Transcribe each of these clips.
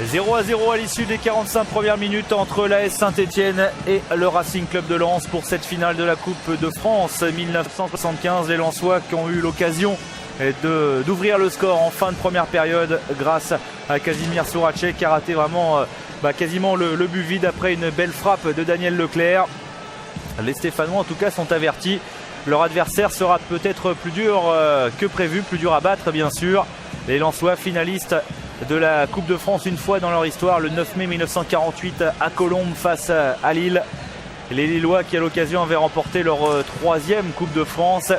0-0 à l'issue des 45 premières minutes entre l'AS Saint-Etienne et le Racing Club de Lens pour cette finale de la Coupe de France 1975. Les Lensois qui ont eu l'occasion d'ouvrir le score en fin de première période grâce à Kazimir Souracek qui a raté vraiment quasiment le but vide après une belle frappe de Daniel Leclerc. Les Stéphanois en tout cas sont avertis. Leur adversaire sera peut-être plus dur que prévu, plus dur à battre bien sûr. Les Lensois finalistes de la Coupe de France une fois dans leur histoire, le 9 mai 1948 à Colombes face à Lille. Les Lillois qui à l'occasion avaient remporté leur troisième Coupe de France.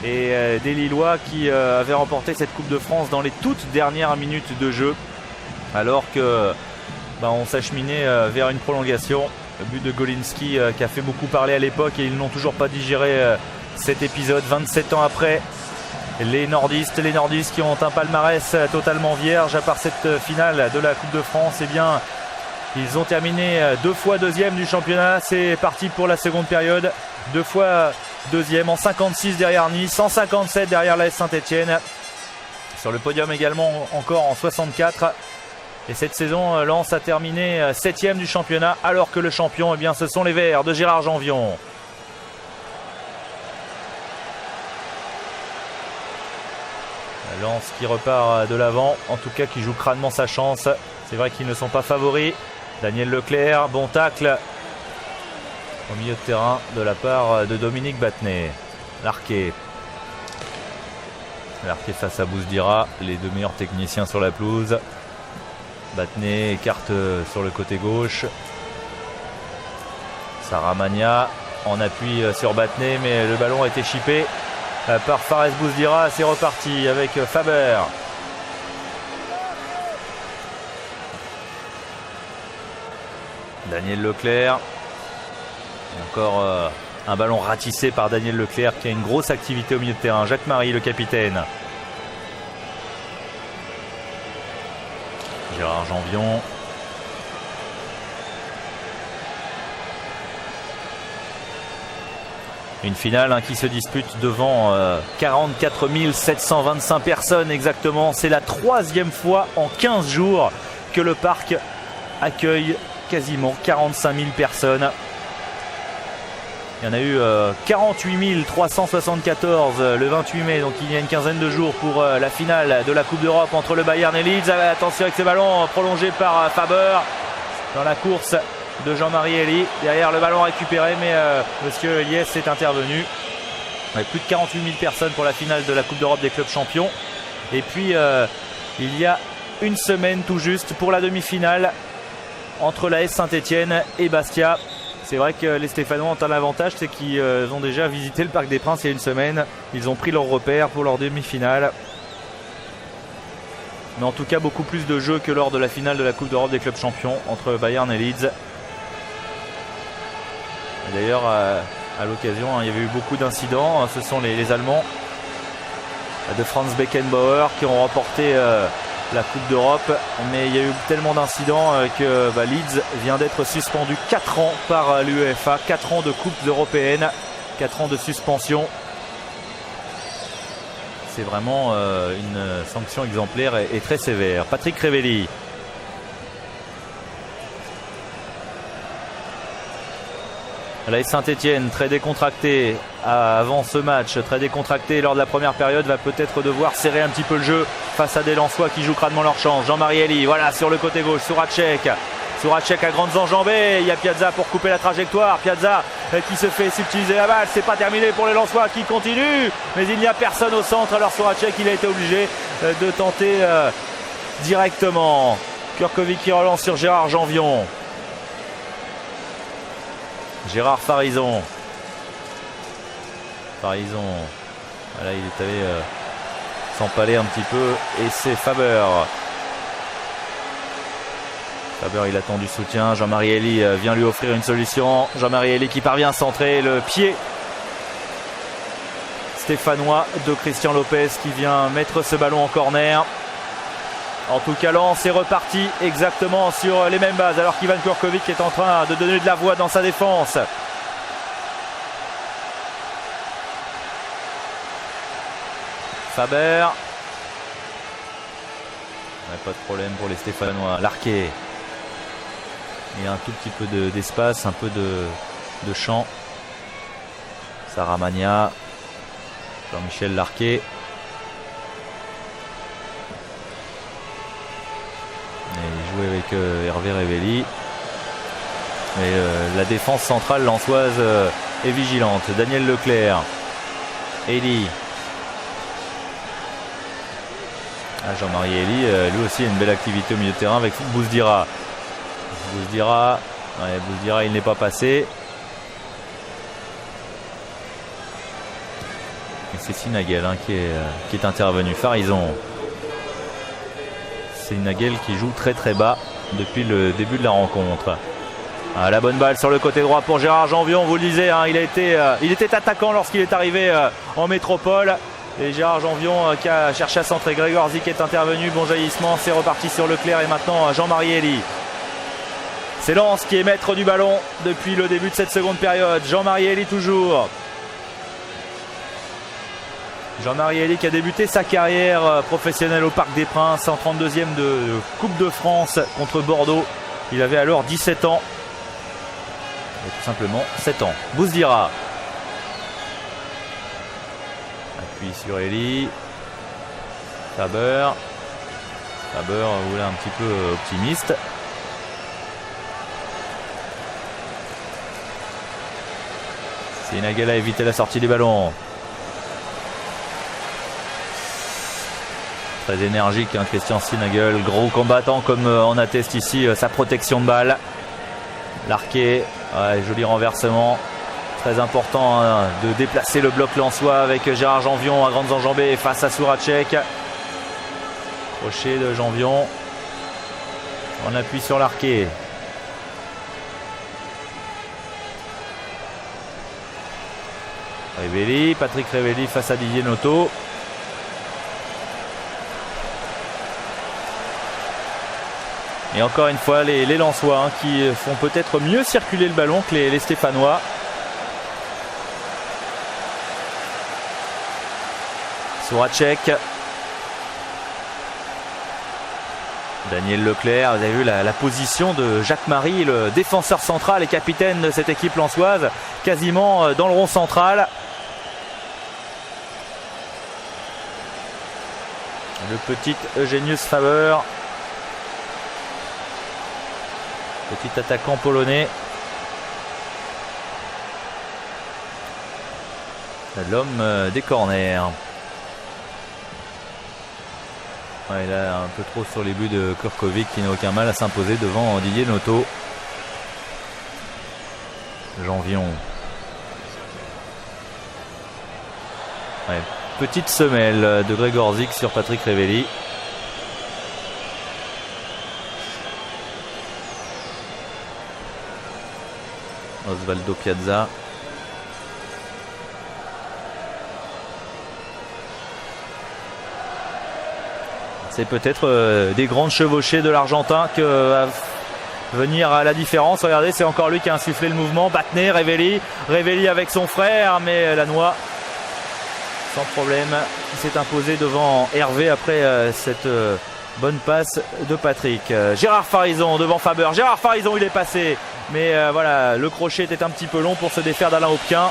Et des Lillois qui avaient remporté cette Coupe de France dans les toutes dernières minutes de jeu. Alors que on s'acheminait vers une prolongation. Le but de Golinski qui a fait beaucoup parler à l'époque et ils n'ont toujours pas digéré cet épisode 27 ans après. Les nordistes qui ont un palmarès totalement vierge à part cette finale de la Coupe de France, eh bien ils ont terminé 2 fois deuxième du championnat. C'est parti pour la seconde période, 2 fois deuxième en 56 derrière Nice, en 57 derrière l'AS Saint-Etienne. Sur le podium également encore en 64. Et cette saison, Lens a terminé 7e du championnat alors que le champion, eh bien, ce sont les Verts de Gérard Janvion. Lens qui repart de l'avant, en tout cas qui joue crânement sa chance. C'est vrai qu'ils ne sont pas favoris. Daniel Leclerc, bon tacle au milieu de terrain de la part de Dominique Battenet. Larquet face à Bouzdira, les deux meilleurs techniciens sur la pelouse. Battenet écarte sur le côté gauche. Saramagna en appui sur Battenet, mais le ballon a été chippé par Fares Bouzdira. C'est reparti avec Faber. Daniel Leclerc. Encore un ballon ratissé par Daniel Leclerc qui a une grosse activité au milieu de terrain. Jacques Marie, le capitaine. Gérard Janvion. Une finale qui se dispute devant 44 725 personnes exactement. C'est la 3e fois en 15 jours que le parc accueille quasiment 45 000 personnes. Il y en a eu 48 374 le 28 mai, donc il y a une quinzaine de jours pour la finale de la Coupe d'Europe entre le Bayern et Leeds. Attention avec ces ballons prolongés par Faber dans la course de Jean-Marie Elie. Derrière le ballon récupéré, mais Monsieur Yes est intervenu. Plus de 48 000 personnes pour la finale de la Coupe d'Europe des clubs champions. Et puis il y a une semaine tout juste pour la demi-finale entre l'AS Saint-Etienne et Bastia. C'est vrai que les Stéphanois ont un avantage, c'est qu'ils ont déjà visité le Parc des Princes il y a une semaine. Ils ont pris leur repère pour leur demi-finale. Mais en tout cas, beaucoup plus de jeux que lors de la finale de la Coupe d'Europe des clubs champions entre Bayern et Leeds. D'ailleurs, à l'occasion, il y avait eu beaucoup d'incidents. Ce sont les Allemands de Franz Beckenbauer qui ont remporté la Coupe d'Europe, mais il y a eu tellement d'incidents que Leeds vient d'être suspendu 4 ans par l'UEFA, 4 ans de Coupes européennes, 4 ans de suspension. C'est vraiment une sanction exemplaire et très sévère. Patrick Révelli. L'AS Saint-Etienne, très décontracté avant ce match, très décontracté lors de la première période, va peut-être devoir serrer un petit peu le jeu face à des Lensois qui jouent crânement leur chance. Jean-Marie Elie, voilà, sur le côté gauche, Souracek à grandes enjambées. Il y a Piazza pour couper la trajectoire. Piazza qui se fait subtiliser la balle. C'est pas terminé pour les Lensois qui continuent, mais il n'y a personne au centre. Alors Souracek, il a été obligé de tenter directement. Kurkovic qui relance sur Gérard Janvion. Gérard Farison. Voilà, il est allé s'empaler un petit peu et c'est Faber. Faber, il attend du soutien. Jean-Marie Elie vient lui offrir une solution. Jean-Marie Elie qui parvient à centrer le pied stéphanois de Christian Lopez qui vient mettre ce ballon en corner. En tout cas, Lens est reparti exactement sur les mêmes bases alors qu'Ivan Kurkovic est en train de donner de la voix dans sa défense. Faber Pas de problème pour les Stéphanois. Larquet. Il y a un tout petit peu d'espace, un peu de champ. Saramagna. Jean-Michel Larquet. Et il jouait avec Hervé Révelli. Mais la défense centrale lensoise est vigilante. Daniel Leclerc. Elie. Jean-Marie Elie, lui aussi a une belle activité au milieu de terrain avec Bouzdira. Bouzdira, il n'est pas passé. Et c'est Sinagel qui est intervenu. Farison. C'est Sinagel qui joue très très bas depuis le début de la rencontre. La bonne balle sur le côté droit pour Gérard Janvion, vous le disiez, il était attaquant lorsqu'il est arrivé en métropole. Et Gérard Janvion qui a cherché à centrer. Grégoire Zic est intervenu. Bon jaillissement, c'est reparti sur Leclerc et maintenant Jean-Marie Elie. C'est Lens qui est maître du ballon depuis le début de cette seconde période. Jean-Marie Elie toujours. Jean-Marie Elie qui a débuté sa carrière professionnelle au Parc des Princes en 32e de Coupe de France contre Bordeaux. Il avait alors 17 ans. Et tout simplement 7 ans. Bouzdira. Appui sur Elie. Faber. Vous là un petit peu optimiste. Sinagel a évité la sortie des ballons. Très énergique Christian Sinagel, gros combattant comme en atteste ici sa protection de balle. Larquet, joli renversement. Très important de déplacer le bloc lensois avec Gérard Janvion à grandes enjambées face à Souracek. Crochet de Janvion. On appuie sur Larquet. Révelli, Patrick Révelli face à Didier Noto. Et encore une fois les Lensois qui font peut-être mieux circuler le ballon que les Stéphanois. Souracek. Daniel Leclerc, vous avez vu la position de Jacques-Marie, le défenseur central et capitaine de cette équipe lensoise, quasiment dans le rond central. Le petit Eugenius Faber. Petit attaquant polonais. L'homme des corners. Il a un peu trop sur les buts de Kurkovic qui n'a aucun mal à s'imposer devant Didier Noto. Janvion. Petite semelle de Grégoire Zic sur Patrick Révelli. Osvaldo Piazza. C'est peut-être des grandes chevauchées de l'Argentin que va venir à la différence. Regardez, c'est encore lui qui a insufflé le mouvement. Battenet, Révelli avec son frère, mais Lannoy sans problème qui s'est imposé devant Hervé après cette bonne passe de Patrick. Gérard Farison devant Faber. Gérard Farison, il est passé, mais voilà, le crochet était un petit peu long pour se défaire d'Alain Hopquin.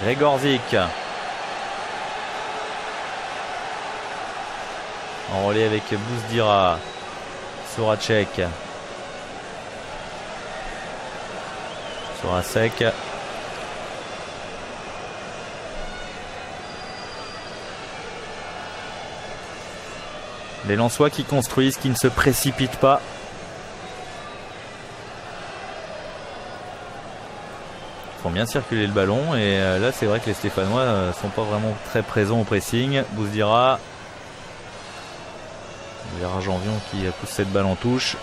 Grégoire Zic. En relais avec Bouzdira. Souracek. Souracek. Les Lensois qui construisent, qui ne se précipitent pas. Ils font bien circuler le ballon. Et là, c'est vrai que les Stéphanois ne sont pas vraiment très présents au pressing. Bouzdira. Gérard Janvion qui pousse cette balle en touche.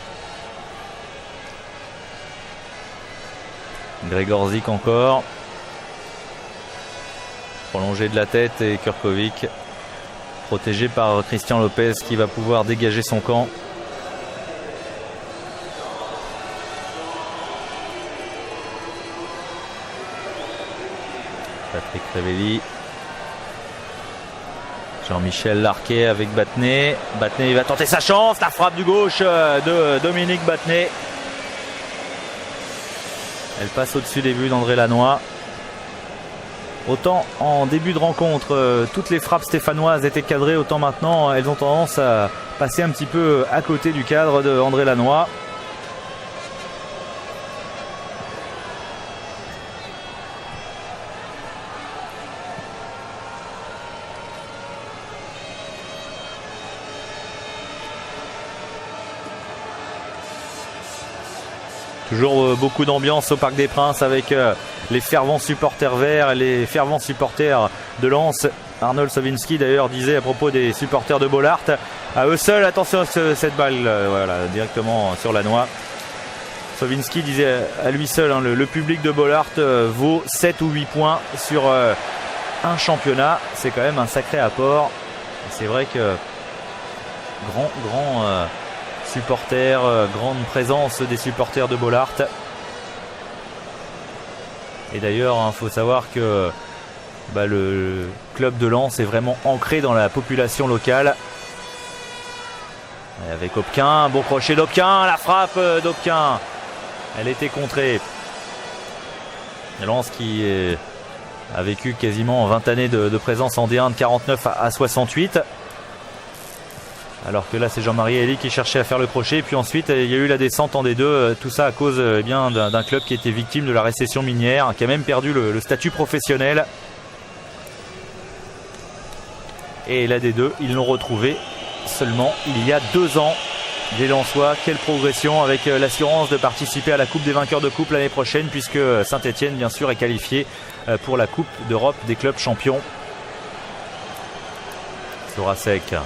Grégoire Zic encore. Prolongé de la tête et Kurkovic protégé par Christian Lopez qui va pouvoir dégager son camp. Patrick Révelli. Jean-Michel Larquet avec Battenet. Battenet va tenter sa chance. La frappe du gauche de Dominique Battenet. Elle passe au-dessus des buts d'André Lannoy. Autant en début de rencontre, toutes les frappes stéphanoises étaient cadrées, autant maintenant elles ont tendance à passer un petit peu à côté du cadre de André Lannoy. Toujours beaucoup d'ambiance au Parc des Princes avec les fervents supporters verts et les fervents supporters de Lens. Arnold Sowinski d'ailleurs disait à propos des supporters de Bollaert, à eux seuls, attention à cette balle, voilà, directement sur Lannoy. Sowinski disait à lui seul, hein, le public de Bollaert vaut 7 ou 8 points sur un championnat. C'est quand même un sacré apport. C'est vrai que grand supporters, grande présence des supporters de Bollaert. Et d'ailleurs, il faut savoir que le club de Lens est vraiment ancré dans la population locale. Et avec Hopquin, bon crochet d'Hopquin, la frappe d'Hopquin, elle était contrée. Lens qui a vécu quasiment 20 années de présence en D1 de 49 à 68. Alors que là c'est Jean-Marie Elie qui cherchait à faire le crochet. Puis ensuite il y a eu la descente en D2. Tout ça à cause d'un club qui était victime de la récession minière, qui a même perdu le statut professionnel. Et la D2 ils l'ont retrouvé seulement il y a 2 ans. Les Lensois, quelle progression, avec l'assurance de participer à la Coupe des vainqueurs de coupe l'année prochaine, puisque Saint-Etienne bien sûr est qualifié pour la Coupe d'Europe des clubs champions. Sorasek, il n'y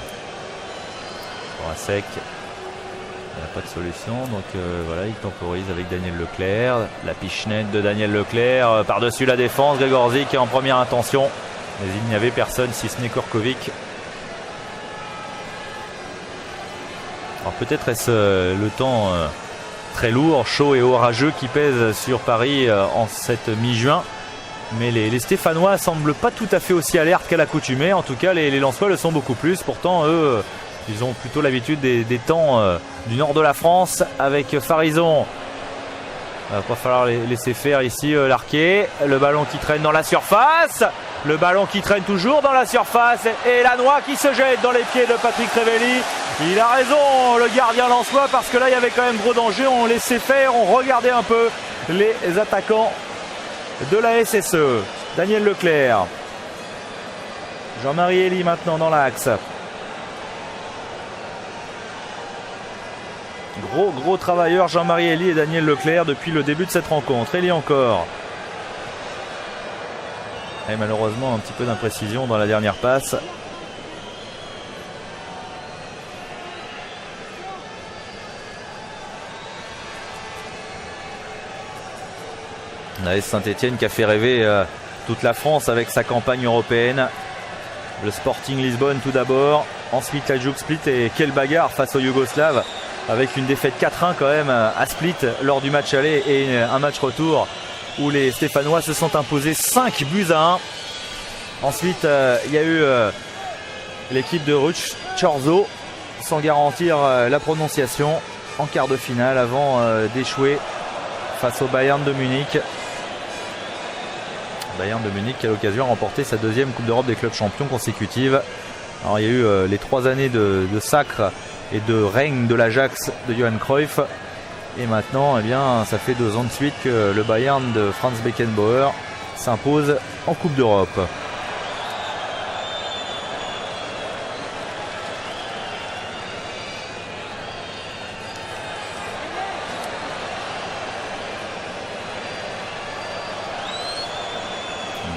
a pas de solution, donc voilà, il temporise avec Daniel Leclerc. La pichenette de Daniel Leclerc par-dessus la défense. Gregorzik en première intention, mais il n'y avait personne si ce n'est Korkovic. Alors peut-être est-ce le temps très lourd, chaud et orageux qui pèse sur Paris en cette mi-juin. Mais les Stéphanois semblent pas tout à fait aussi alertes qu'à l'accoutumée. En tout cas, les Lensois le sont beaucoup plus. Pourtant, eux, ils ont plutôt l'habitude des temps du nord de la France avec Farison. Il va pas falloir les laisser faire ici Larquet. Le ballon qui traîne dans la surface. Le ballon qui traîne toujours dans la surface. Et Lannoy qui se jette dans les pieds de Patrick Révelli. Il a raison, le gardien lensois, parce que là, il y avait quand même gros danger. On laissait faire, on regardait un peu les attaquants de la SSE. Daniel Leclerc. Jean-Marie Elie maintenant dans l'axe. Gros travailleur Jean-Marie Elie et Daniel Leclerc depuis le début de cette rencontre. Elie encore. Et malheureusement un petit peu d'imprécision dans la dernière passe. L'AS Saint-Etienne qui a fait rêver toute la France avec sa campagne européenne. Le Sporting Lisbonne tout d'abord, ensuite la Juke Split, et quelle bagarre face aux Yougoslaves avec une défaite 4-1 quand même à Split lors du match aller et un match retour où les Stéphanois se sont imposés 5-1. Ensuite il y a eu l'équipe de Ruch Chorzo, sans garantir la prononciation, en quart de finale avant d'échouer face au Bayern de Munich. Bayern de Munich qui a l'occasion de remporter sa 2e Coupe d'Europe des clubs champions consécutive. Alors il y a eu les 3 années de sacre et de règne de l'Ajax de Johan Cruyff. Et maintenant, eh bien, ça fait 2 ans de suite que le Bayern de Franz Beckenbauer s'impose en Coupe d'Europe.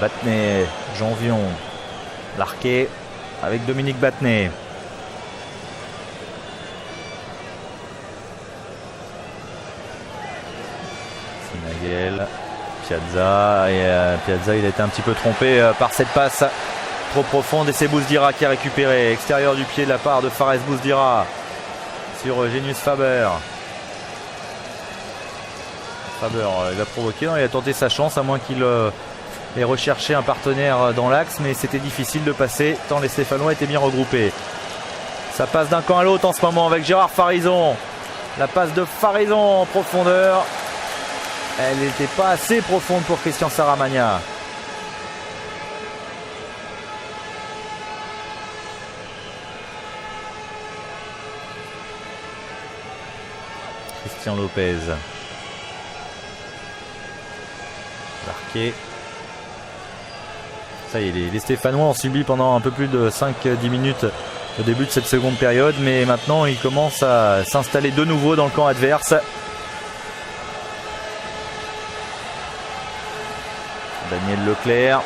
Battenet, Janvion, Larquet avec Dominique Battenet. Sinagel, Piazza, et Piazza il a été un petit peu trompé par cette passe trop profonde, et c'est Bouzdira qui a récupéré, extérieur du pied de la part de Fares Bouzdira sur Genius Faber. Faber il va provoquer, non, il a tenté sa chance, à moins qu'il et rechercher un partenaire dans l'axe, mais c'était difficile de passer tant les Stéphanois étaient bien regroupés. Ça passe d'un camp à l'autre en ce moment avec Gérard Farison. La passe de Farison en profondeur. Elle n'était pas assez profonde pour Christian Saramagna. Christian Lopez. Marqué. Ça y est, les Stéphanois ont subi pendant un peu plus de 5-10 minutes au début de cette seconde période, mais maintenant ils commencent à s'installer de nouveau dans le camp adverse. Daniel Leclerc.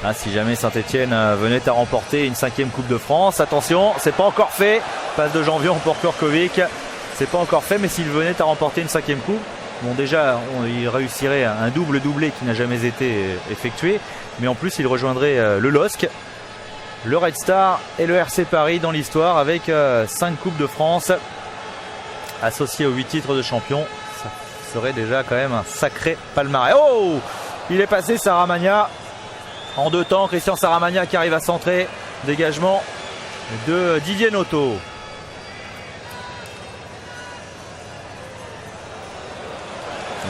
Ah, si jamais Saint-Etienne venait à remporter une 5e Coupe de France, attention, c'est pas encore fait. Passe de Janvion pour Kurkovic. C'est pas encore fait, mais s'il venait à remporter une 5e coupe, bon déjà il réussirait un doublé qui n'a jamais été effectué, mais en plus il rejoindrait le LOSC, le Red Star et le RC Paris dans l'histoire avec 5 Coupes de France associées aux 8 titres de champion. Ça serait déjà quand même un sacré palmarès. Oh, il est passé Saramagna en 2 temps. Christian Saramagna qui arrive à centrer. Dégagement de Didier Noto.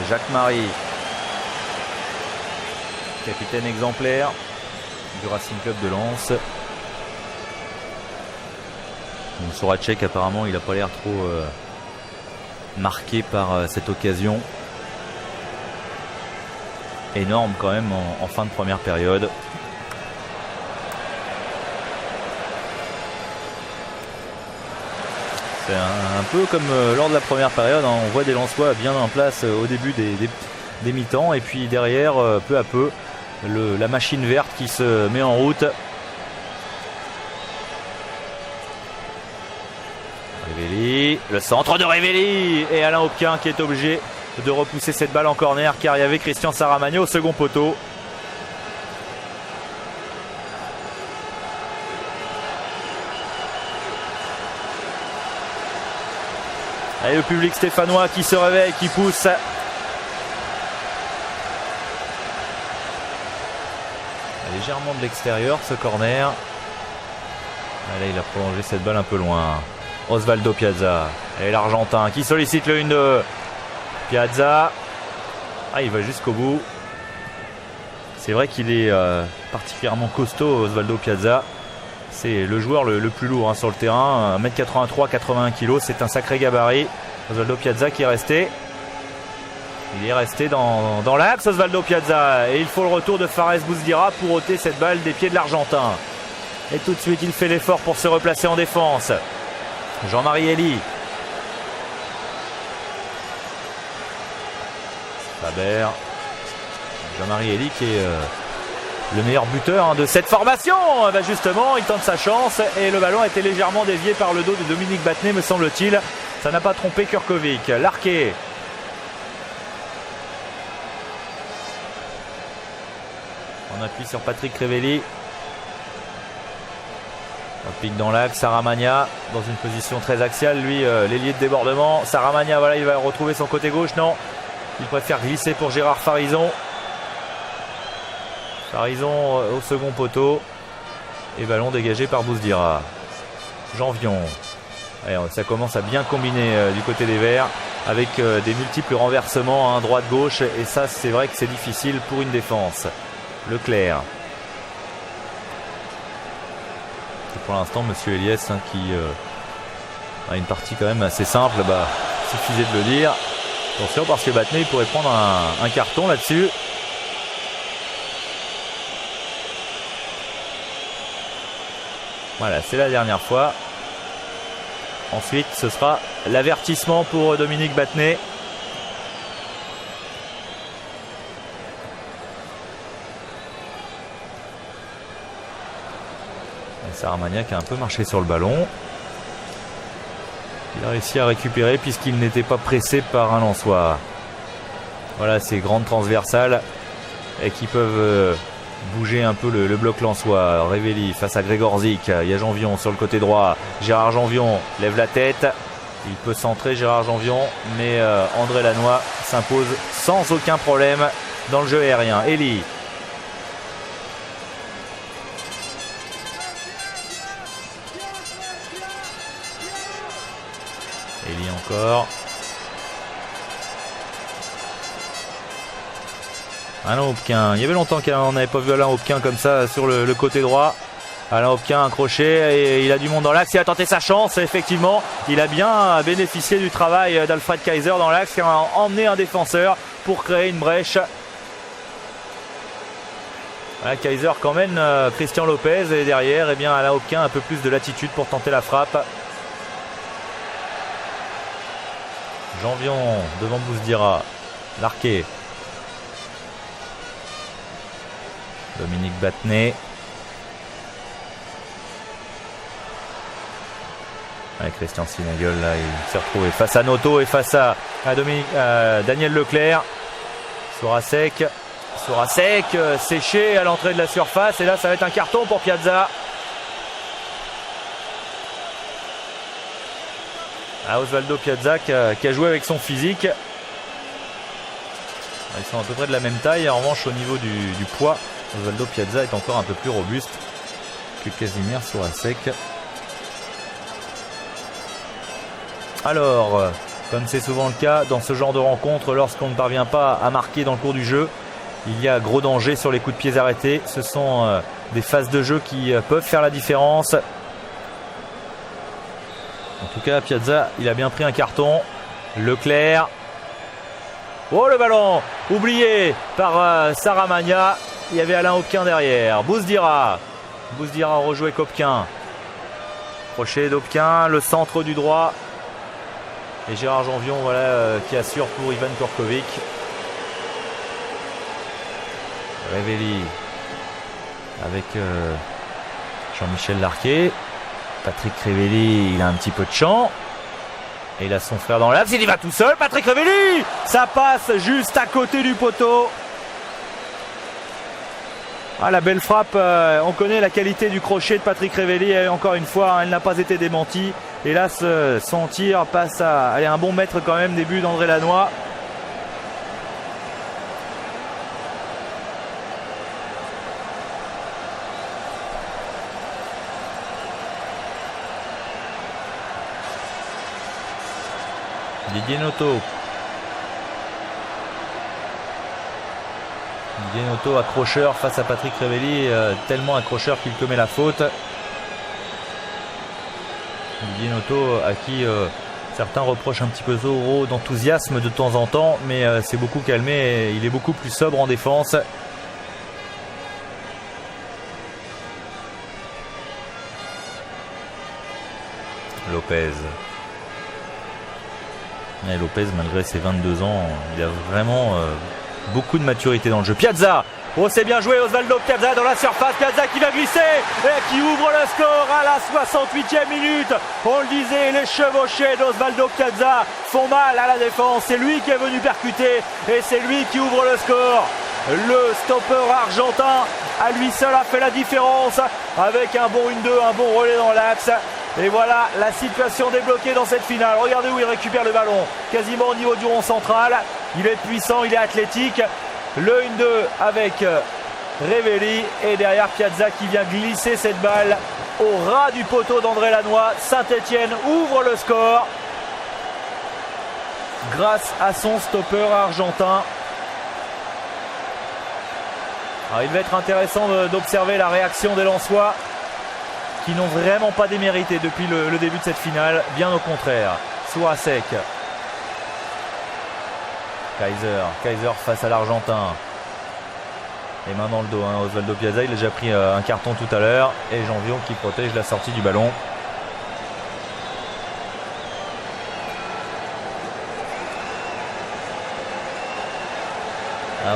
Jacques Marie, capitaine exemplaire du Racing Club de Lens. Soracek, apparemment il n'a pas l'air trop marqué par cette occasion. Énorme quand même en fin de première période. C'est un peu comme lors de la première période, hein. On voit des Lensois bien en place au début des mi-temps, et puis derrière peu à peu la machine verte qui se met en route. Révéli, le centre de Révéli, et Alain Hopquin qui est obligé de repousser cette balle en corner car il y avait Christian Saramagna au second poteau. Et le public stéphanois qui se réveille, qui pousse. Légèrement de l'extérieur ce corner. Allez, il a prolongé cette balle un peu loin. Osvaldo Piazza. Et l'Argentin qui sollicite le 1-2. Piazza. Ah, il va jusqu'au bout. C'est vrai qu'il est particulièrement costaud, Osvaldo Piazza. C'est le joueur le plus lourd sur le terrain. 1m83, 81 kg. C'est un sacré gabarit. Osvaldo Piazza qui est resté. Il est resté dans l'axe, Osvaldo Piazza. Et il faut le retour de Fares Bouzdira pour ôter cette balle des pieds de l'Argentin. Et tout de suite, il fait l'effort pour se replacer en défense. Jean-Marie Elie. Faber. Jean-Marie Elie qui est le meilleur buteur de cette formation. Justement, il tente sa chance et le ballon a été légèrement dévié par le dos de Dominique Battenet, me semble-t-il. Ça n'a pas trompé Kurkovic. Larquet. On appuie sur Patrick Révéli. On pique dans l'axe. Saramagna dans une position très axiale. Lui, l'ailier de débordement. Saramagna, voilà, il va retrouver son côté gauche. Non, il préfère glisser pour Gérard Farison. Farison au second poteau. Et ballon dégagé par Bouzdira. Janvion. Allez, ça commence à bien combiner du côté des Verts avec des multiples renversements, droite-gauche. Et ça, c'est vrai que c'est difficile pour une défense. Leclerc. Et pour l'instant, Monsieur Eliès qui a une partie quand même assez simple. Suffisait de le dire. Attention parce que Battenet pourrait prendre un carton là-dessus. Voilà, c'est la dernière fois. Ensuite, ce sera l'avertissement pour Dominique Battenet. Saramagna qui a un peu marché sur le ballon. Il a réussi à récupérer puisqu'il n'était pas pressé par un Lensois. Voilà, ces grandes transversales et qui peuvent bouger un peu le bloc lensois. Révéli face à Gregorzik. Il y a Janvion sur le côté droit. Gérard Janvion lève la tête. Il peut centrer Gérard Janvion, mais André Lannoy s'impose sans aucun problème dans le jeu aérien. Elie. Elie encore. Alain Hopquin. Il y avait longtemps qu'on n'avait pas vu Alain Hopquin comme ça sur le côté droit. Alain Hopquin, un crochet, et il a du monde dans l'axe. Il a tenté sa chance, effectivement. Il a bien bénéficié du travail d'Alfred Kaiser dans l'axe, qui a emmené un défenseur pour créer une brèche. Voilà, Kaiser quand même Christian Lopez, et derrière, eh bien, Alain Hopquin un peu plus de latitude pour tenter la frappe. Janvion devant Bouzdira. Larquet. Dominique Battenet. Avec Christian Sinagel, là, il s'est retrouvé face à Noto et face à Daniel Leclerc. Sorasek, séché à l'entrée de la surface, et là ça va être un carton pour Piazza. Osvaldo Piazza qui a joué avec son physique. Ils sont à peu près de la même taille. En revanche, au niveau du poids, Osvaldo Piazza est encore un peu plus robuste que Casimir Sorasek. Alors, comme c'est souvent le cas dans ce genre de rencontre, lorsqu'on ne parvient pas à marquer dans le cours du jeu, il y a gros danger sur les coups de pied arrêtés. Ce sont des phases de jeu qui peuvent faire la différence. En tout cas, Piazza, il a bien pris un carton. Leclerc. Oh, le ballon oublié par Saramagna. Il y avait Alain Hopquin derrière. Bouzdira rejoué qu'Hopquin. Crochet d'Hopquin, le centre du droit. Et Gérard Janvion, voilà, qui assure pour Ivan Korkovic. Révéli avec Jean-Michel Larquet. Patrick Révéli, il a un petit peu de champ. Et il a son frère dans l'axe. Il y va tout seul, Patrick Révéli. Ça passe juste à côté du poteau. Ah, la belle frappe. On connaît la qualité du crochet de Patrick Révéli. Et encore une fois, elle n'a pas été démentie. Et là, son tir passe à un bon mètre quand même. Début d'André Lannoy. Didier Noto accrocheur face à Patrick Révéli, tellement accrocheur qu'il commet la faute. Didier Noto à qui certains reprochent un petit peu trop d'enthousiasme de temps en temps, mais c'est beaucoup calmé et il est beaucoup plus sobre en défense. Lopez. Et Lopez, malgré ses 22 ans, il a vraiment beaucoup de maturité dans le jeu. Piazza, oh, c'est bien joué, Osvaldo Piazza dans la surface. Piazza qui va glisser et qui ouvre le score à la 68e minute. On le disait, les chevauchés d'Osvaldo Piazza font mal à la défense. C'est lui qui est venu percuter et c'est lui qui ouvre le score. Le stopper argentin à lui seul a fait la différence avec un bon 1-2, un bon relais dans l'axe. Et voilà la situation débloquée dans cette finale. Regardez où il récupère le ballon, quasiment au niveau du rond central. Il est puissant, il est athlétique. Le 1-2 avec Révéli et derrière Piazza qui vient glisser cette balle au ras du poteau d'André Lannoy. Saint-Étienne ouvre le score grâce à son stopper argentin. Alors, il va être intéressant d'observer la réaction des Lensois qui n'ont vraiment pas démérité depuis le début de cette finale, bien au contraire. Sorasek. Kaiser face à l'Argentin. Les mains dans le dos, Osvaldo Piazza, il a déjà pris un carton tout à l'heure. Et Janvion qui protège la sortie du ballon.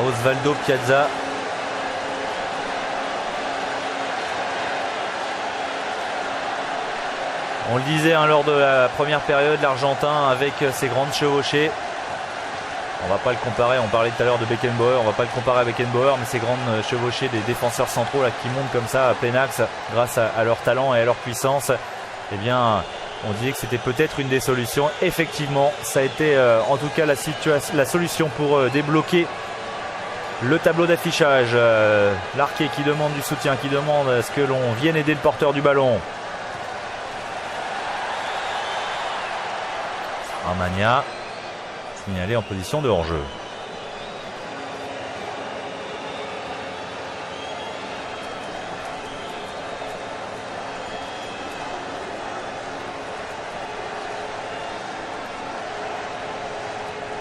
Osvaldo Piazza. On le disait lors de la première période, l'Argentin avec ses grandes chevauchées On va pas le comparer, on parlait tout à l'heure de Beckenbauer, on va pas le comparer à Beckenbauer, mais ces grandes chevauchées des défenseurs centraux là, qui montent comme ça à plein axe grâce à leur talent et à leur puissance, eh bien on disait que c'était peut-être une des solutions. Effectivement, ça a été en tout cas la solution pour débloquer le tableau d'affichage. Larquet qui demande du soutien, qui demande à ce que l'on vienne aider le porteur du ballon. Armagna signalé en position de hors-jeu.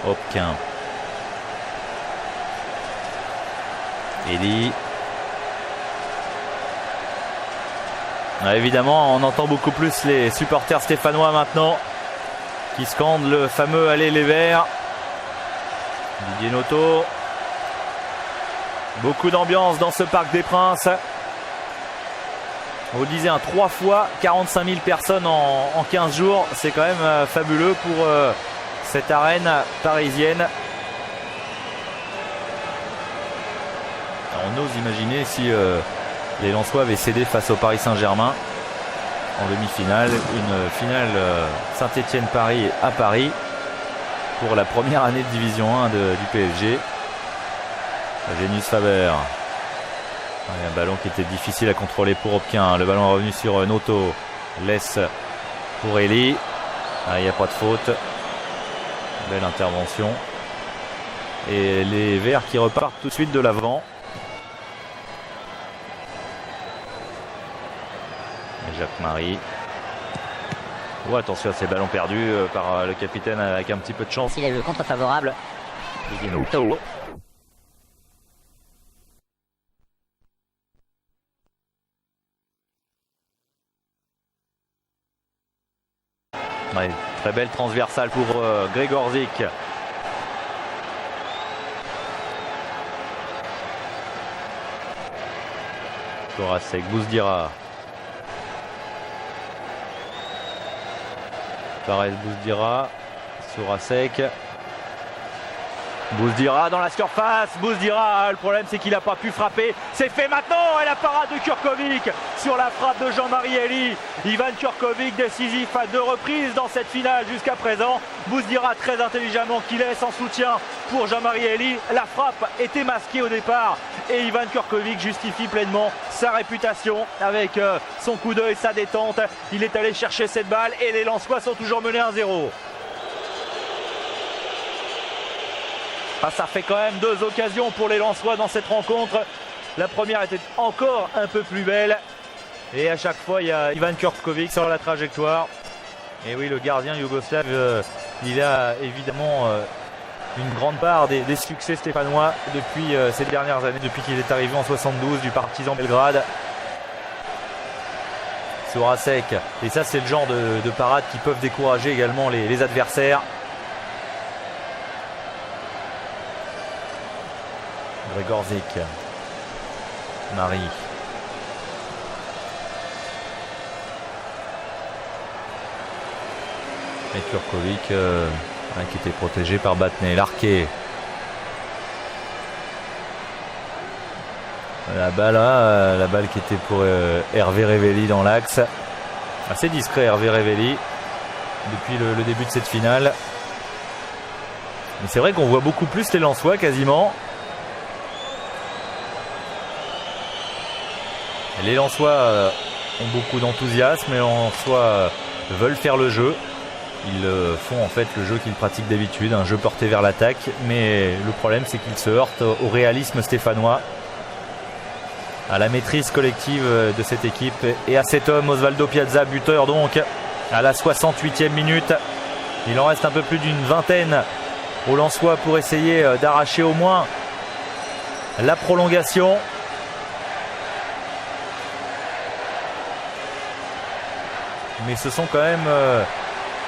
Hopquin. Elie. Évidemment, on entend beaucoup plus les supporters stéphanois maintenant qui scandent le fameux Allez les Verts. Didier Noto. Beaucoup d'ambiance dans ce Parc des Princes. On vous le disait, 3 fois 45 000 personnes en 15 jours. C'est quand même fabuleux pour cette arène parisienne. On ose imaginer si les Lensois avaient cédé face au Paris Saint-Germain en demi-finale, une finale Saint-Étienne-Paris à Paris pour la première année de Division 1 du PSG. Genius Faber. Un ballon qui était difficile à contrôler pour Hopquin. Le ballon est revenu sur Noto. Laisse pour Elie. Il n'y a pas de faute. Belle intervention. Et les Verts qui repartent tout de suite de l'avant. Jacques-Marie. Oh, attention à ces ballons perdus par le capitaine avec un petit peu de chance. Il a eu le contre favorable. Noto. Ouais, très belle transversale pour Gregorzik. Korasek, Bouzdira. Fares, Bouzdira. Sourasek. Bouzdira dans la surface. Bouzdira, le problème c'est qu'il n'a pas pu frapper. C'est fait maintenant et la parade de Kurkovic sur la frappe de Jean-Marie Elie. Ivan Kurkovic décisif à 2 reprises dans cette finale jusqu'à présent. Bouzdira très intelligemment qui laisse en soutien pour Jean-Marie Elie. La frappe était masquée au départ et Ivan Kurkovic justifie pleinement sa réputation avec son coup d'œil, sa détente. Il est allé chercher cette balle et les Lensois sont toujours menés 1-0. Ça fait quand même 2 occasions pour les Lensois dans cette rencontre. La première était encore un peu plus belle. Et à chaque fois, il y a Ivan Kurkovic sur la trajectoire. Et oui, le gardien yougoslave, il a évidemment une grande part des succès stéphanois depuis ces dernières années, depuis qu'il est arrivé en 72 du Partizan Belgrade. Sourasek. Et ça, c'est le genre de parades qui peuvent décourager également les adversaires. Gregorzik. Marie. Et Kurkovic qui était protégé par Batney. Larquet. La balle qui était pour Hervé Révelli dans l'axe. Assez discret Hervé Révelli depuis le début de cette finale. Mais c'est vrai qu'on voit beaucoup plus les Lensois quasiment. Les Lensois ont beaucoup d'enthousiasme et les Lensois veulent faire le jeu. Ils font en fait le jeu qu'ils pratiquent d'habitude, un jeu porté vers l'attaque. Mais le problème c'est qu'ils se heurtent au réalisme stéphanois, à la maîtrise collective de cette équipe et à cet homme, Osvaldo Piazza, buteur donc à la 68e minute. Il en reste un peu plus d'une vingtaine aux Lensois pour essayer d'arracher au moins la prolongation. Mais ce sont quand même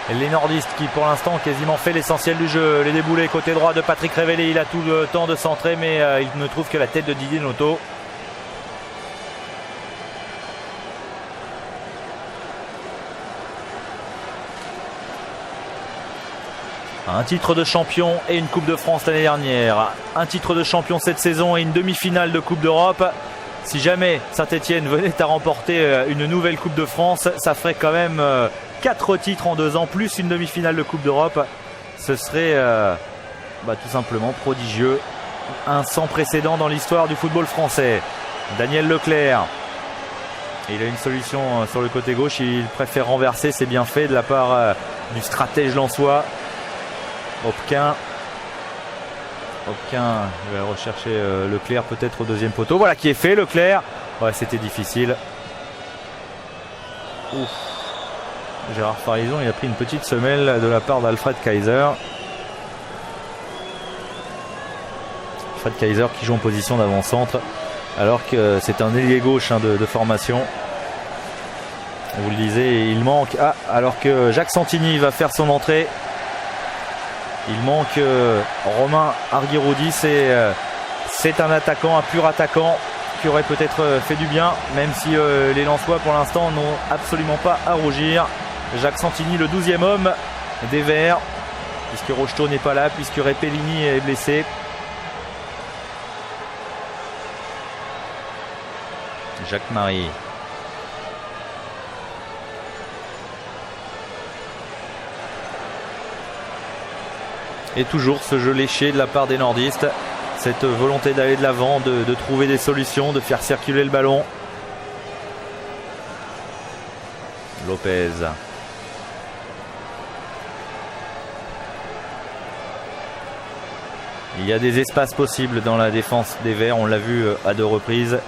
les nordistes qui pour l'instant ont quasiment fait l'essentiel du jeu. Les déboulés côté droit de Patrick Révélé, il a tout le temps de centrer mais il ne trouve que la tête de Didier Noto. Un titre de champion et une Coupe de France l'année dernière. Un titre de champion cette saison et une demi-finale de Coupe d'Europe. Si jamais Saint-Etienne venait à remporter une nouvelle Coupe de France, ça ferait quand même 4 titres en 2 ans, plus une demi-finale de Coupe d'Europe. Ce serait tout simplement prodigieux. Un sans précédent dans l'histoire du football français. Daniel Leclerc. Il a une solution sur le côté gauche. Il préfère renverser. C'est bien fait de la part du stratège lensois. Hopquin va rechercher Leclerc peut-être au deuxième poteau. Voilà qui est fait, Leclerc. Ouais, c'était difficile. Ouf. Gérard Farison, il a pris une petite semelle de la part d'Alfred Kaiser. Alfred Kaiser qui joue en position d'avant-centre alors que c'est un ailier gauche de formation. Vous le disiez, il manque. Alors que Jacques Santini va faire son entrée. Il manque Romain Arguiroudi, c'est un attaquant, un pur attaquant qui aurait peut-être fait du bien, même si les Lensois pour l'instant n'ont absolument pas à rougir. Jacques Santini, le 12e homme des Verts, puisque Rocheteau n'est pas là, puisque Repellini est blessé. Jacques Marie. Et toujours ce jeu léché de la part des nordistes. Cette volonté d'aller de l'avant, de trouver des solutions, de faire circuler le ballon. Lopez. Il y a des espaces possibles dans la défense des Verts. On l'a vu à 2 reprises.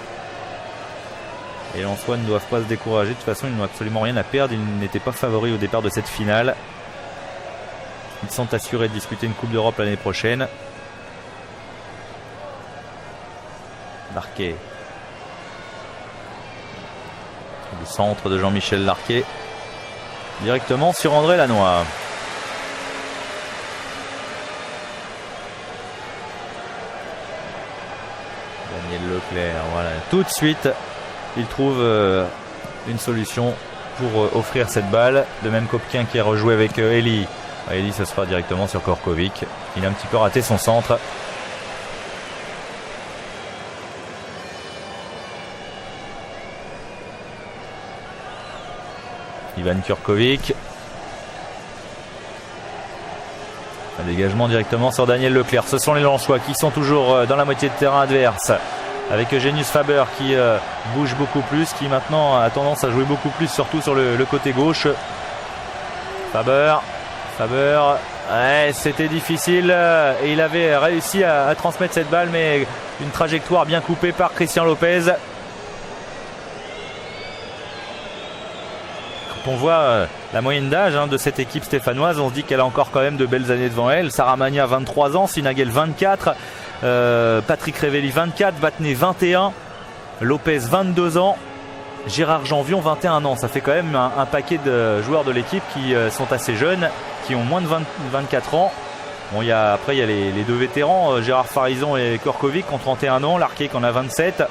Et les Lensois ne doivent pas se décourager. De toute façon, ils n'ont absolument rien à perdre. Ils n'étaient pas favoris au départ de cette finale. Ils sont assurés de disputer une Coupe d'Europe l'année prochaine. Larquet. Le centre de Jean-Michel Larquet. Directement sur André Lanois. Daniel Leclerc. Voilà. Tout de suite, il trouve une solution pour offrir cette balle. De même qu'Hopquin qui a rejoué avec Elie. Elie, ce sera directement sur Korkovic. Il a un petit peu raté son centre. Ivan Kurkovic. Un dégagement directement sur Daniel Leclerc. Ce sont les Lensois qui sont toujours dans la moitié de terrain adverse. Avec Eugenius Faber qui bouge beaucoup plus, qui maintenant a tendance à jouer beaucoup plus, surtout sur le côté gauche. Faber, ouais, c'était difficile et il avait réussi à transmettre cette balle, mais une trajectoire bien coupée par Christian Lopez. Quand on voit la moyenne d'âge de cette équipe stéphanoise, on se dit qu'elle a encore quand même de belles années devant elle. Sarah Magna 23 ans, Sinagel 24, Patrick Révelli 24, Battenet 21, Lopez 22 ans, Gérard Janvion 21 ans. Ça fait quand même un paquet de joueurs de l'équipe qui sont assez jeunes, qui ont moins de 24 ans. Bon, après il y a les 2 vétérans, Gérard Farison et Korkovic qui ont 31 ans, Larquet qui en a 27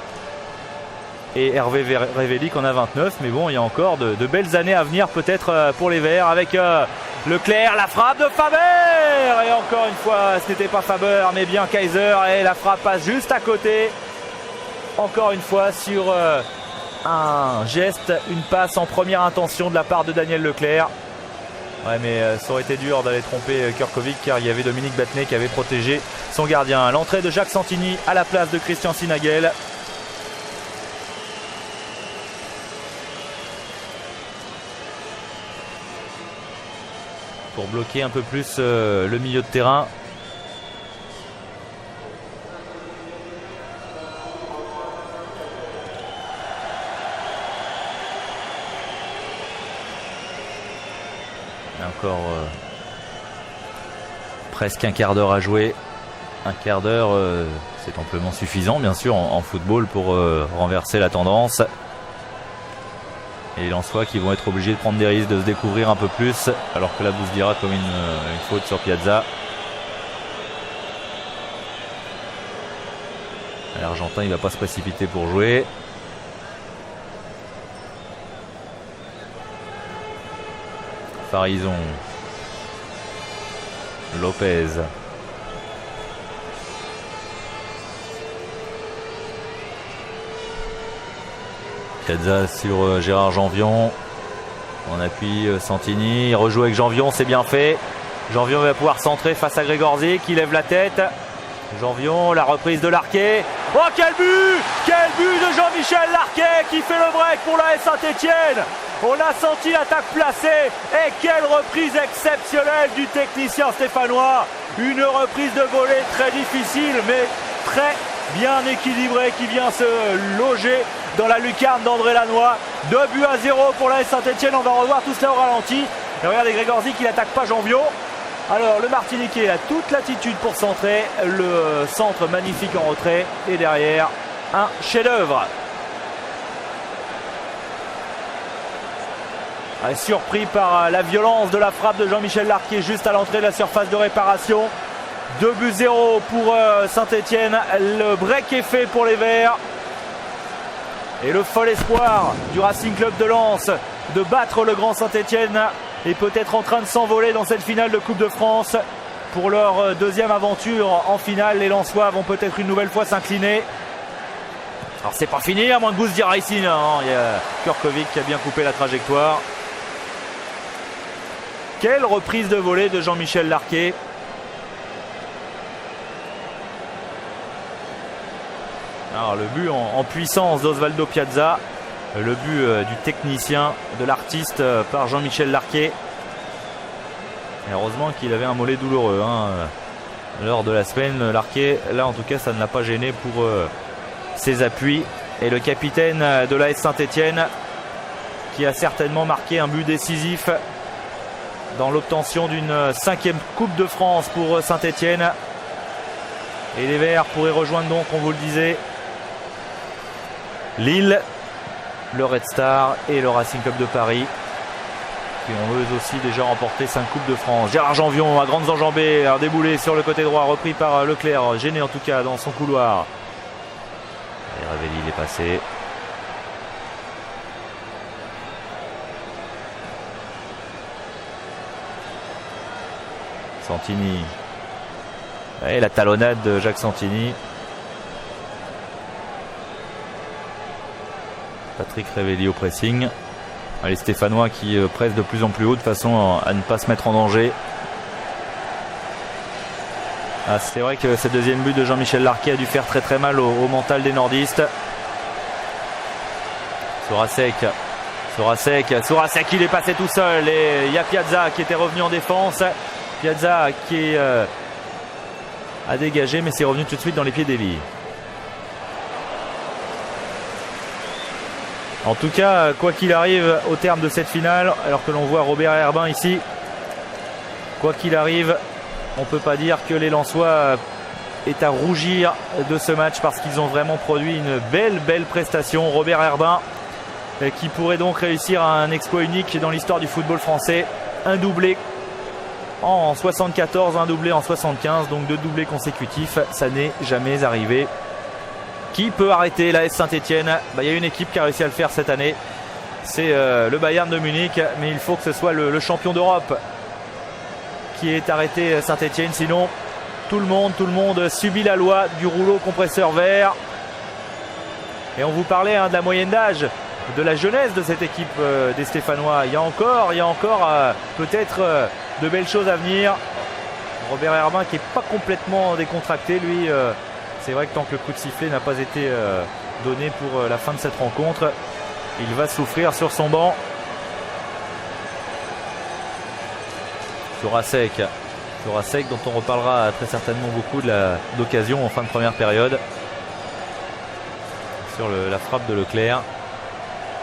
et Hervé Révelli qui en a 29. Mais bon, il y a encore de belles années à venir peut-être pour les Verts avec Leclerc, la frappe de Faber, et encore une fois ce n'était pas Faber mais bien Kaiser, et la frappe passe juste à côté, encore une fois sur un geste, une passe en première intention de la part de Daniel Leclerc. Ouais, mais ça aurait été dur d'aller tromper Kurkovic, car il y avait Dominique Battenet qui avait protégé son gardien. L'entrée de Jacques Santini à la place de Christian Sinagel. Pour bloquer un peu plus le milieu de terrain. Encore presque un quart d'heure à jouer. Un quart d'heure, c'est amplement suffisant bien sûr en football pour renverser la tendance. Et les Lensois qui vont être obligés de prendre des risques, de se découvrir un peu plus, alors que la Bousdira comme une faute sur Piazza. L'Argentin, il ne va pas se précipiter pour jouer. Farison. Lopez. Piazza sur Gérard Janvion. On appuie Santini. Il rejoue avec Janvion, c'est bien fait. Janvion va pouvoir centrer face à Gregorzi qui lève la tête. Janvion, la reprise de Larquet. Oh, quel but! Quel but de Jean-Michel Larquet qui fait le break pour l'AS Saint-Étienne. On a senti l'attaque placée. Et quelle reprise exceptionnelle du technicien stéphanois. Une reprise de volée très difficile, mais très bien équilibrée, qui vient se loger dans la lucarne d'André Lannoy. 2-0 pour l'AS Saint-Étienne. On va revoir tout cela au ralenti. Et regardez Gregorzi qui n'attaque pas Janvion. Alors le Martiniquais a toute l'attitude pour centrer. Le centre magnifique en retrait. Et derrière, un chef-d'œuvre. Surpris par la violence de la frappe de Jean-Michel Larquet juste à l'entrée de la surface de réparation. 2-0 pour Saint-Étienne. Le break est fait pour les Verts. Et le fol espoir du Racing Club de Lens de battre le grand Saint-Étienne est peut-être en train de s'envoler dans cette finale de Coupe de France. Pour leur deuxième aventure en finale, les Lensois vont peut-être une nouvelle fois s'incliner. Alors c'est pas fini, à moins de Gousse Racing. Il y a Kurkovic qui a bien coupé la trajectoire. Quelle reprise de volée de Jean-Michel Larquet. Alors le but en puissance d'Osvaldo Piazza. Le but du technicien, de l'artiste par Jean-Michel Larquet. Et heureusement qu'il avait un mollet douloureux lors de la semaine. Larquet, là en tout cas, ça ne l'a pas gêné pour ses appuis. Et le capitaine de l'AS Saint-Étienne qui a certainement marqué un but décisif dans l'obtention d'une 5e Coupe de France pour Saint-Étienne. Et les Verts pourraient rejoindre donc, on vous le disait, Lille, le Red Star et le Racing Club de Paris, qui ont eux aussi déjà remporté 5 Coupes de France. Gérard Janvion à grandes enjambées, un déboulé sur le côté droit, repris par Leclerc, gêné en tout cas dans son couloir. Et Ravelli, il est passé. Santini. Et la talonnade de Jacques Santini. Patrick Ravelli au pressing. Les Stéphanois qui pressent de plus en plus haut de façon à ne pas se mettre en danger. C'est vrai que ce deuxième but de Jean-Michel Larquet a dû faire très très mal au mental des nordistes. Sorasek, il est passé tout seul et il y a Piazza qui était revenu en défense. Piazza qui a dégagé, mais c'est revenu tout de suite dans les pieds d'Elie. En tout cas, quoi qu'il arrive au terme de cette finale, alors que l'on voit Robert Herbin ici, quoi qu'il arrive, on ne peut pas dire que les Lensois est à rougir de ce match parce qu'ils ont vraiment produit une belle prestation. Robert Herbin qui pourrait donc réussir un exploit unique dans l'histoire du football français. Un doublé en 74, un doublé en 75, donc 2 doublés consécutifs, ça n'est jamais arrivé. Qui peut arrêter l'AS Saint-Étienne? Il y a une équipe qui a réussi à le faire cette année, c'est le Bayern de Munich, mais il faut que ce soit le champion d'Europe qui ait arrêté Saint-Étienne, sinon tout le monde subit la loi du rouleau compresseur vert. Et on vous parlait de la moyenne d'âge, de la jeunesse de cette équipe des Stéphanois. Il y a encore peut-être de belles choses à venir. Robert Herbin qui n'est pas complètement décontracté, lui. C'est vrai que tant que le coup de sifflet n'a pas été donné pour la fin de cette rencontre, il va souffrir sur son banc. Sorasek dont on reparlera très certainement beaucoup d'occasion en fin de première période. Sur la frappe de Leclerc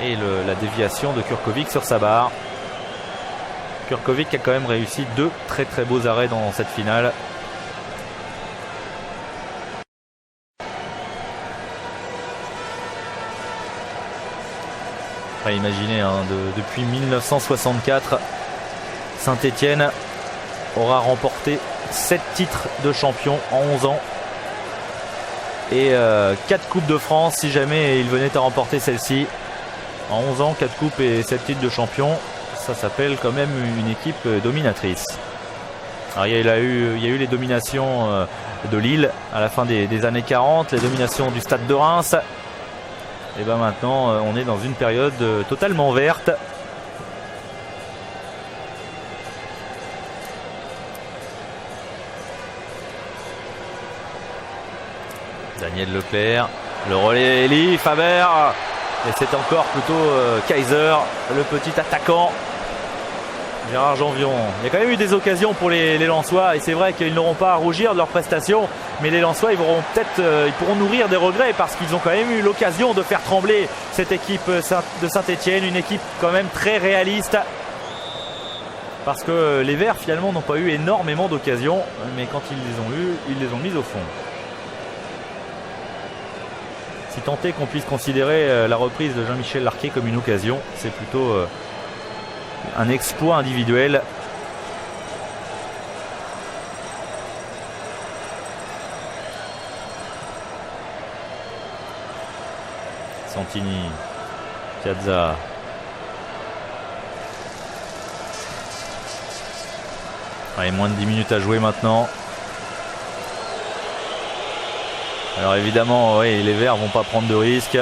et la déviation de Kurkovic sur sa barre. Kurkovic a quand même réussi 2 très beaux arrêts dans cette finale. Imaginez, depuis 1964, Saint-Étienne aura remporté 7 titres de champion en 11 ans et 4 Coupes de France si jamais il venait à remporter celle-ci. En 11 ans, 4 coupes et 7 titres de champion, ça s'appelle quand même une équipe dominatrice. Alors, il y a eu les dominations de Lille à la fin des années 40, les dominations du Stade de Reims. Et bien maintenant, on est dans une période totalement verte. Daniel Leclerc, le relais Elie, Faber. Et c'est encore plutôt Kaiser, le petit attaquant. Gérard Janvion. Il y a quand même eu des occasions pour les Lensois et c'est vrai qu'ils n'auront pas à rougir de leur prestation, mais les Lensois ils pourront nourrir des regrets parce qu'ils ont quand même eu l'occasion de faire trembler cette équipe de Saint-Étienne, une équipe quand même très réaliste, parce que les Verts finalement n'ont pas eu énormément d'occasions, mais quand ils les ont eues, ils les ont mises au fond. Si tant est qu'on puisse considérer la reprise de Jean-Michel Larquet comme une occasion, c'est plutôt un exploit individuel. Santini, Piazza. Allez, moins de 10 minutes à jouer maintenant. Alors évidemment, oui, les Verts vont pas prendre de risques.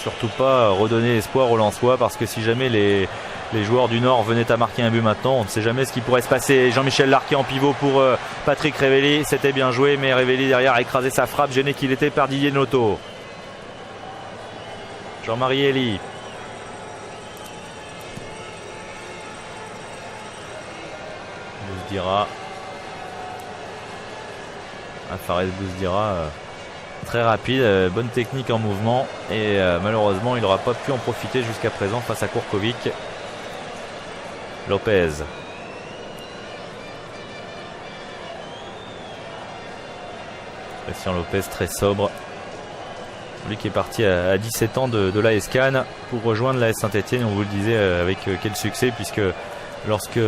Surtout pas redonner espoir aux Lensois, parce que si jamais les joueurs du Nord venaient à marquer un but maintenant, on ne sait jamais ce qui pourrait se passer. Jean-Michel Larquet en pivot pour Patrick Révelli. C'était bien joué, mais Révelli derrière a écrasé sa frappe, gêné qu'il était par Didier Noto. Jean-Marie Elie. Bouzdira. Fares Bouzdira, très rapide, bonne technique en mouvement, et malheureusement il n'aura pas pu en profiter jusqu'à présent face à Kurkovic. Lopez. Christian Lopez, très sobre. Lui qui est parti à 17 ans de l'AS Cannes pour rejoindre l'AS Saint-Étienne, on vous le disait avec quel succès, puisque lorsque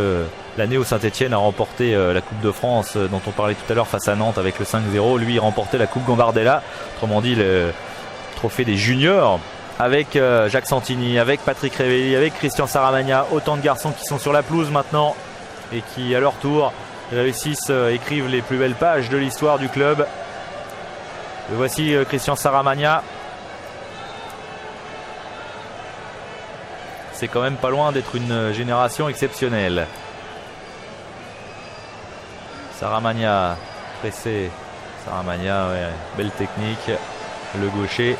l'année où Saint-Étienne a remporté la Coupe de France dont on parlait tout à l'heure face à Nantes avec le 5-0, lui il remportait la Coupe Gambardella, autrement dit le trophée des juniors, avec Jacques Santini, avec Patrick Révelli, avec Christian Saramagna, autant de garçons qui sont sur la pelouse maintenant et qui à leur tour réussissent, écrivent les plus belles pages de l'histoire du club. Et voici Christian Saramagna. C'est quand même pas loin d'être une génération exceptionnelle. Saramagna, pressé. Saramagna, ouais, belle technique. Le gaucher.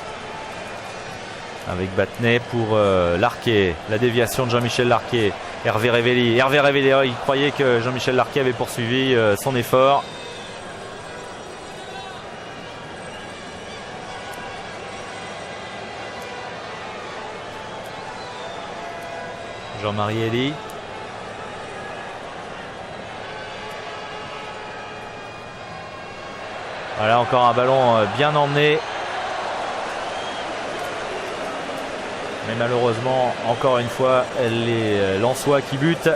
Avec Battenet pour Larquet. La déviation de Jean-Michel Larquet. Hervé Révelli. Hervé Révelli, il croyait que Jean-Michel Larquet avait poursuivi son effort. Jean-Marie Elie. Voilà encore un ballon bien emmené. Mais malheureusement, encore une fois, les Lensois qui butent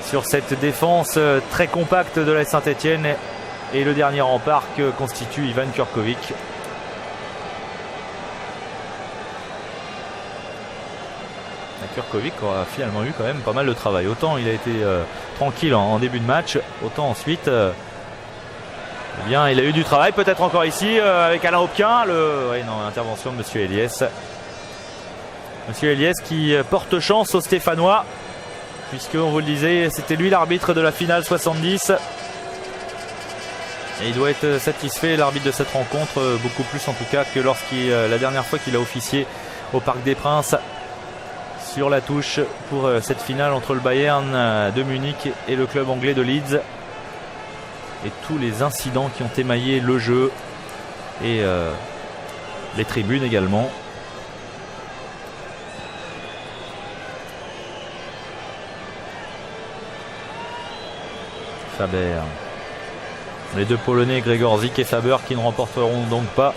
sur cette défense très compacte de la Saint-Étienne. Et le dernier rempart que constitue Ivan Kurkovic. Kurkovic a finalement eu quand même pas mal de travail. Autant il a été tranquille en début de match, autant ensuite eh bien, il a eu du travail, peut-être encore ici avec Alain Hopquin. Intervention de Monsieur Eliès. Monsieur Eliès qui porte chance aux Stéphanois, puisque on vous le disait, c'était lui l'arbitre de la finale 70. Et il doit être satisfait, l'arbitre de cette rencontre, beaucoup plus en tout cas que la dernière fois qu'il a officié au Parc des Princes, sur la touche pour cette finale entre le Bayern de Munich et le club anglais de Leeds. Et tous les incidents qui ont émaillé le jeu et les tribunes également. Faber. Les deux Polonais, Gregor Zik et Faber, qui ne remporteront donc pas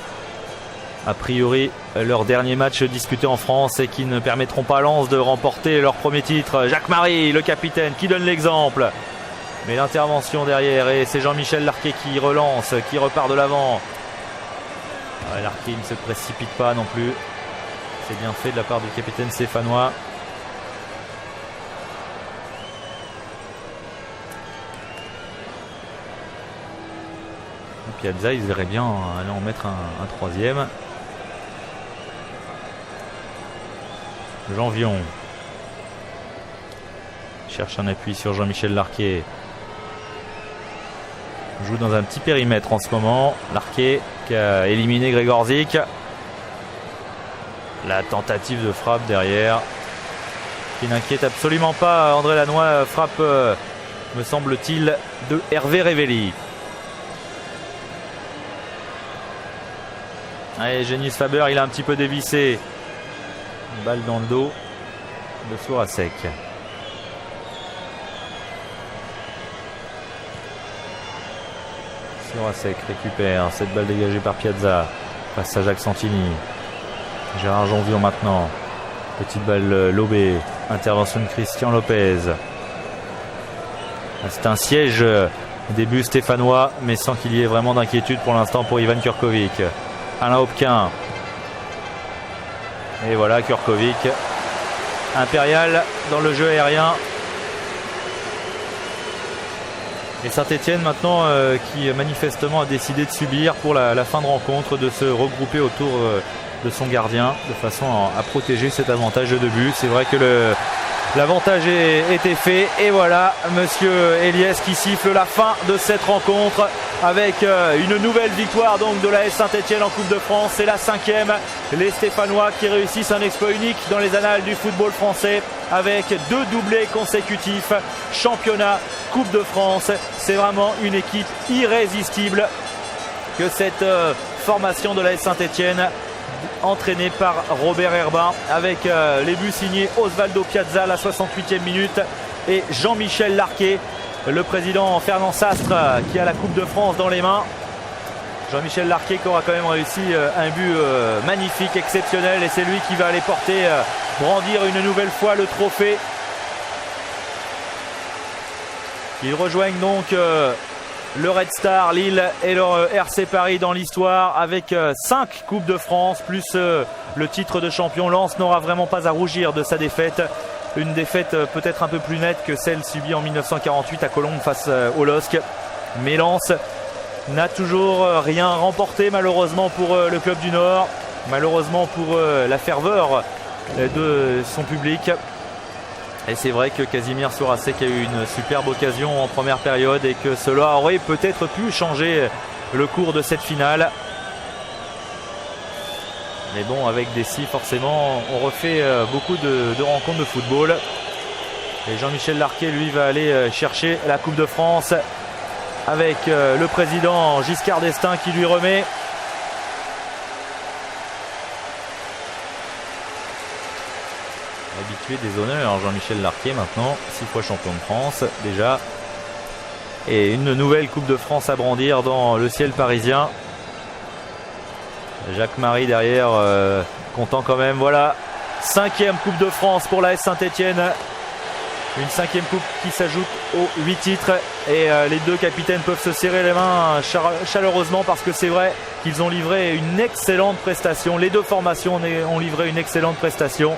a priori leur dernier match disputé en France et qui ne permettront pas à Lens de remporter leur premier titre. Jacques Marie, le capitaine, qui donne l'exemple. Mais l'intervention derrière, et c'est Jean-Michel Larquet qui relance, qui repart de l'avant. Larquet ne se précipite pas non plus. C'est bien fait de la part du capitaine stéphanois. Piazza, ils verraient bien aller en mettre un troisième. Janvion cherche un appui sur Jean-Michel Larquet. Joue dans un petit périmètre en ce moment. Larquet qui a éliminé Gregorzik. La tentative de frappe derrière qui n'inquiète absolument pas André Lannoy. Frappe, me semble-t-il, de Hervé Révelli. Allez, Genius Faber, il a un petit peu dévissé. Une balle dans le dos de Sourasek. Sourasek récupère cette balle dégagée par Piazza. Face à Jacques Santini. Gérard Jonvion maintenant. Petite balle lobée. Intervention de Christian Lopez. C'est un siège début stéphanois, mais sans qu'il y ait vraiment d'inquiétude pour l'instant pour Ivan Kurkovic. Alain Hopquin. Et voilà Kurkovic. Impérial dans le jeu aérien. Et Saint-Etienne maintenant qui manifestement a décidé de subir pour la fin de rencontre, de se regrouper autour de son gardien de façon à protéger cet avantage de 2 buts. C'est vrai que l'avantage était fait et voilà monsieur Eliès qui siffle la fin de cette rencontre avec une nouvelle victoire donc de l'AS Saint-Etienne en Coupe de France. C'est la 5e. Les Stéphanois qui réussissent un exploit unique dans les annales du football français avec 2 doublés consécutifs, championnat, Coupe de France. C'est vraiment une équipe irrésistible que cette formation de l'AS Saint-Etienne, entraîné par Robert Herbin, avec les buts signés Osvaldo Piazza à la 68e minute et Jean-Michel Larquet. Le président Fernand Sastre qui a la Coupe de France dans les mains. Jean-Michel Larquet qui aura quand même réussi un but magnifique, exceptionnel, et c'est lui qui va aller porter, brandir une nouvelle fois le trophée. Ils rejoignent donc le Red Star, Lille et le RC Paris dans l'histoire avec 5 Coupes de France plus le titre de champion. Lens n'aura vraiment pas à rougir de sa défaite. Une défaite peut-être un peu plus nette que celle subie en 1948 à Colombes face au LOSC. Mais Lens n'a toujours rien remporté malheureusement pour le club du Nord. Malheureusement pour la ferveur de son public. Et c'est vrai que Casimir Sourasek a eu une superbe occasion en première période et que cela aurait peut-être pu changer le cours de cette finale. Mais bon, avec des si forcément, on refait beaucoup de rencontres de football. Et Jean-Michel Larquet, lui, va aller chercher la Coupe de France avec le président Giscard d'Estaing qui lui remet. Habitué des honneurs, Jean-Michel Larquet maintenant, 6 fois champion de France déjà. Et une nouvelle Coupe de France à brandir dans le ciel parisien. Jacques Marie derrière, content quand même. Voilà, 5e Coupe de France pour l'AS Saint-Etienne. Une 5e coupe qui s'ajoute aux 8 titres. Et les 2 capitaines peuvent se serrer les mains chaleureusement parce que c'est vrai qu'ils ont livré une excellente prestation. Les 2 formations ont livré une excellente prestation.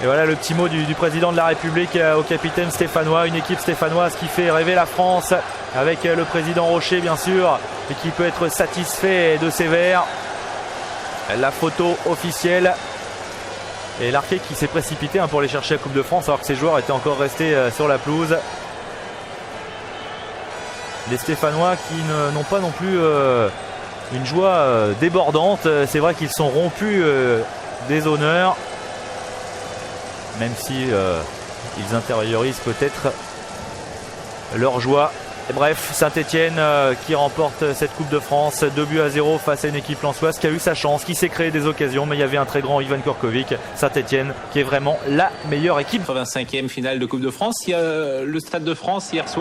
Et voilà le petit mot du président de la République au capitaine stéphanois. Une équipe stéphanoise qui fait rêver la France avec le président Rocher bien sûr, et qui peut être satisfait de ses verts. La photo officielle. Et Larquet qui s'est précipité pour aller chercher la Coupe de France alors que ses joueurs étaient encore restés sur la pelouse. Les Stéphanois qui n'ont pas non plus une joie débordante. C'est vrai qu'ils sont rompus des honneurs. Même si ils intériorisent peut-être leur joie. Et bref, Saint-Etienne qui remporte cette Coupe de France 2-0 face à une équipe lensoise qui a eu sa chance, qui s'est créé des occasions, mais il y avait un très grand Ivan Kurkovic. Saint-Etienne qui est vraiment la meilleure équipe. 85e finale de Coupe de France. Il y a le Stade de France hier soir.